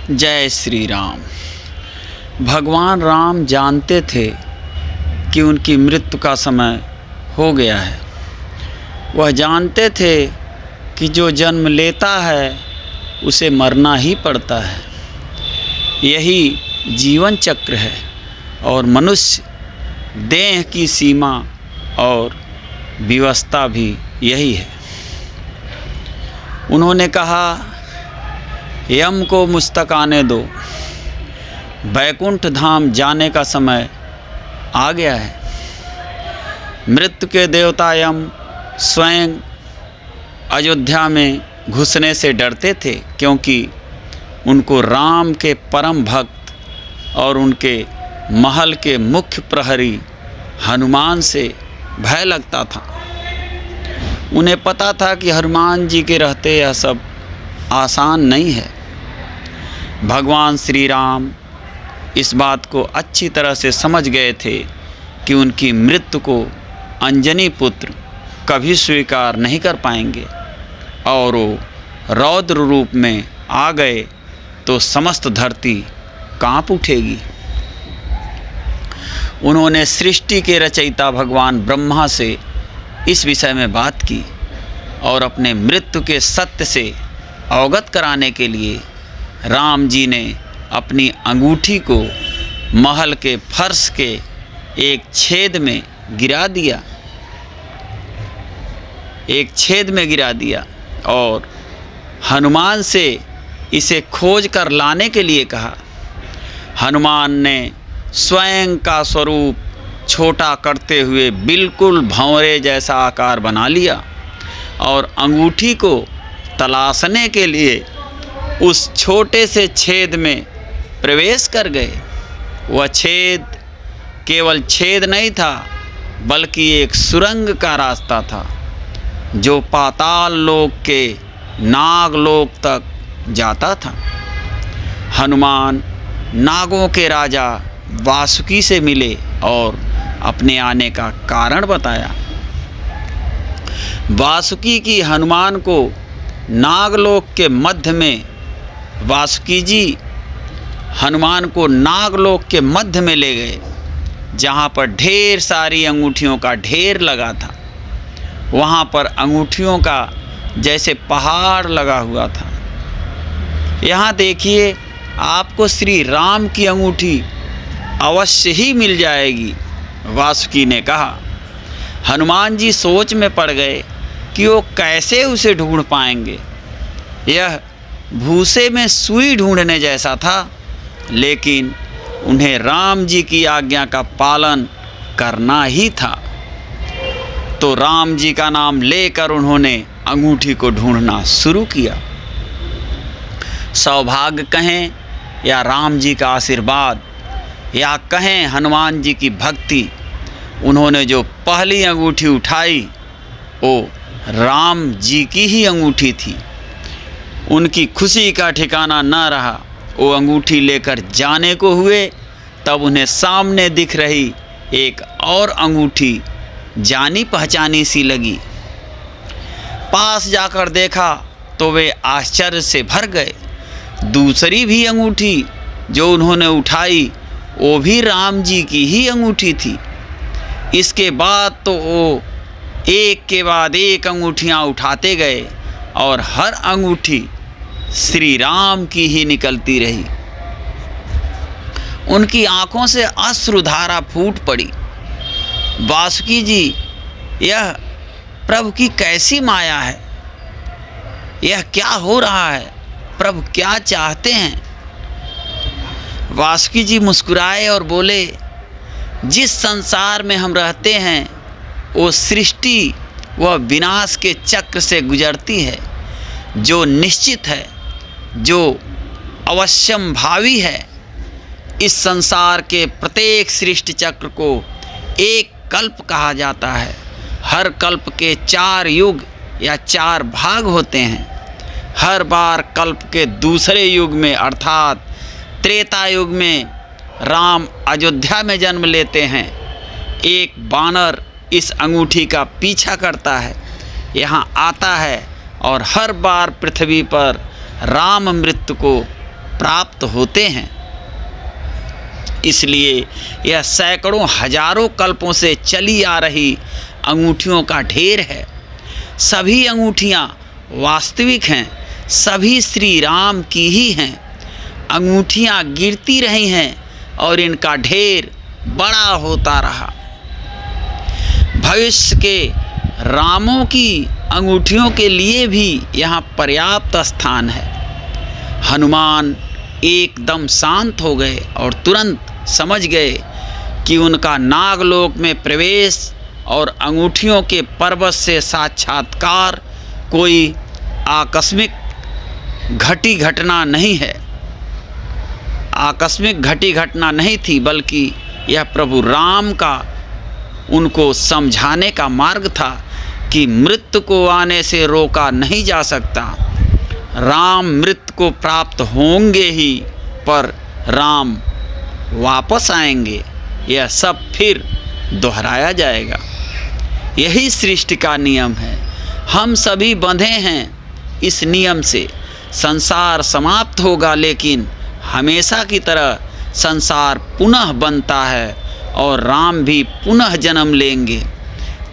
जय श्री राम। भगवान राम जानते थे कि उनकी मृत्यु का समय हो गया है। वह जानते थे कि जो जन्म लेता है उसे मरना ही पड़ता है। यही जीवन चक्र है और मनुष्य देह की सीमा और व्यवस्था भी यही है। उन्होंने कहा, यम को मुझ तक आने दो, बैकुंठ धाम जाने का समय आ गया है। मृत्यु के देवता यम स्वयं अयोध्या में घुसने से डरते थे, क्योंकि उनको राम के परम भक्त और उनके महल के मुख्य प्रहरी हनुमान से भय लगता था। उन्हें पता था कि हनुमान जी के रहते यह सब आसान नहीं है। भगवान श्री राम इस बात को अच्छी तरह से समझ गए थे कि उनकी मृत्यु को अंजनी पुत्र कभी स्वीकार नहीं कर पाएंगे, और वो रौद्र रूप में आ गए तो समस्त धरती कांप उठेगी। उन्होंने सृष्टि के रचयिता भगवान ब्रह्मा से इस विषय में बात की और अपने मृत्यु के सत्य से अवगत कराने के लिए राम जी ने अपनी अंगूठी को महल के फर्श के एक छेद में गिरा दिया और हनुमान से इसे खोज कर लाने के लिए कहा। हनुमान ने स्वयं का स्वरूप छोटा करते हुए बिल्कुल भंवरे जैसा आकार बना लिया और अंगूठी को तलाशने के लिए उस छोटे से छेद में प्रवेश कर गए। वह छेद केवल छेद नहीं था, बल्कि एक सुरंग का रास्ता था जो पाताल लोक के नागलोक तक जाता था। हनुमान नागों के राजा वासुकी से मिले और अपने आने का कारण बताया। वासुकी की हनुमान को नागलोक के मध्य में वासुकी जी हनुमान को नागलोक के मध्य में ले गए, जहाँ पर ढेर सारी अंगूठियों का ढेर लगा था। वहाँ पर अंगूठियों का जैसे पहाड़ लगा हुआ था। यहाँ देखिए, आपको श्री राम की अंगूठी अवश्य ही मिल जाएगी, वासुकी ने कहा। हनुमान जी सोच में पड़ गए कि वो कैसे उसे ढूंढ पाएंगे। यह भूसे में सुई ढूंढने जैसा था, लेकिन उन्हें राम जी की आज्ञा का पालन करना ही था। तो राम जी का नाम लेकर उन्होंने अंगूठी को ढूंढना शुरू किया। सौभाग्य कहें या राम जी का आशीर्वाद या कहें हनुमान जी की भक्ति, उन्होंने जो पहली अंगूठी उठाई वो राम जी की ही अंगूठी थी। उनकी खुशी का ठिकाना न रहा। वो अंगूठी लेकर जाने को हुए, तब उन्हें सामने दिख रही एक और अंगूठी जानी पहचानी सी लगी। पास जाकर देखा तो वे आश्चर्य से भर गए। दूसरी भी अंगूठी जो उन्होंने उठाई वो भी राम जी की ही अंगूठी थी। इसके बाद तो वो एक के बाद एक अंगूठियाँ उठाते गए और हर अंगूठी श्री राम की ही निकलती रही। उनकी आंखों से अश्रुधारा फूट पड़ी। वासुकी जी, यह प्रभु की कैसी माया है? यह क्या हो रहा है? प्रभु क्या चाहते हैं? वासुकी जी मुस्कुराए और बोले, जिस संसार में हम रहते हैं वो सृष्टि व विनाश के चक्र से गुजरती है, जो निश्चित है, जो अवश्यम भावी है। इस संसार के प्रत्येक सृष्टि चक्र को एक कल्प कहा जाता है। हर कल्प के 4 युग या 4 भाग होते हैं। हर बार कल्प के दूसरे युग में अर्थात त्रेता युग में राम अयोध्या में जन्म लेते हैं। एक बानर इस अंगूठी का पीछा करता है, यहाँ आता है और हर बार पृथ्वी पर राम मृत्यु को प्राप्त होते हैं। इसलिए यह सैकड़ों हजारों कल्पों से चली आ रही अंगूठियों का ढेर है। सभी अंगूठियाँ वास्तविक हैं, सभी श्री राम की ही हैं। अंगूठियाँ गिरती रही हैं और इनका ढेर बड़ा होता रहा। भविष्य के रामों की अंगूठियों के लिए भी यहाँ पर्याप्त स्थान है। हनुमान एकदम शांत हो गए और तुरंत समझ गए कि उनका नागलोक में प्रवेश और अंगूठियों के पर्वत से साक्षात्कार कोई आकस्मिक घटी घटना नहीं है, आकस्मिक घटी घटना नहीं थी, बल्कि यह प्रभु राम का उनको समझाने का मार्ग था कि मृत्यु को आने से रोका नहीं जा सकता। राम मृत्यु को प्राप्त होंगे ही, पर राम वापस आएंगे। यह सब फिर दोहराया जाएगा। यही सृष्टि का नियम है। हम सभी बंधे हैं इस नियम से। संसार समाप्त होगा, लेकिन हमेशा की तरह संसार पुनः बनता है और राम भी पुनः जन्म लेंगे।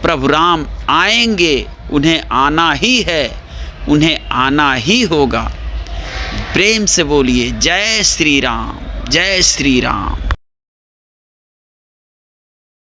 प्रभु राम आएंगे, उन्हें आना ही है, उन्हें आना ही होगा। प्रेम से बोलिए जय श्री राम, जय श्री राम।